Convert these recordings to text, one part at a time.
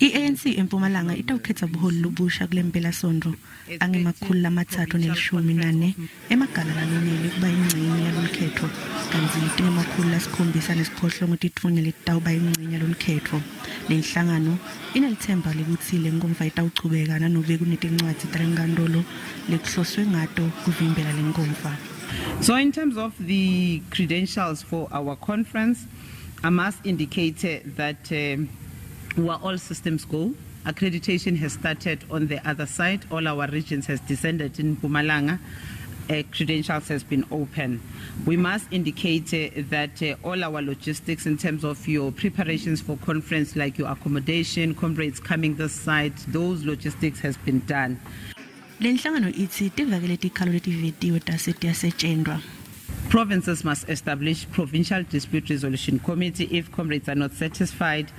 I-ANC eMpumalanga itawukhetsa buhloli lobusha kule mpelasondvo angemakhulu-314 emagala lalonele kuba ingcenye yalolukhetfo kanti tingemakhulu-7 titfunya letitawuba ingcenye yalolukhetfo. Le nhlangano inelitsemba lekuthi le inkomfa itawuchubeka nanobe kunencwadzi lenkantolo lekuhloswe ngato kuvimbela le inkomfa. So in terms of the credentials for our conference, I must indicate that where all systems go, accreditation has started on the other side. All our regions has descended in Mpumalanga. Credentials has been open. We must indicate that all our logistics in terms of your preparations for conference, like your accommodation, comrades coming this side, those logistics has been done. Lenhlangano itsi tivakele tikhalo letivetiwe tasetyasetshenzwa. Provinces must establish provincial dispute resolution committee if comrades are not satisfied,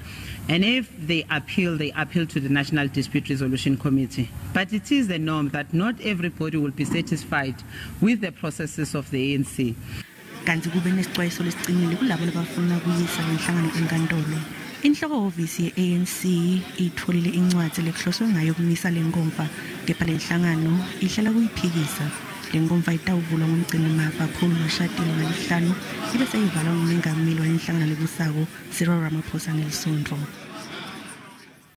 and if they appeal to the national dispute resolution committee. But it is the norm that not everybody will be satisfied with the processes of the ANC. Kanti kube nesixwayiso lesicinile kulabo labafuna kuyisa lenhlangano enkantolo. Inhloko ofisi ye-ANC itfolile incwadzi lekuhloswe ngayo kumisa lenkomfa, kepha lenhlangano ihlela kuyiphikisa. Le inkomfa itawuvulwa ngumgcinimafa Paul Mashatile ngalihlanu ibe seyivalwa ngumengameli walenhlangano lebusako Cyril Ramaphosa Nelsonto.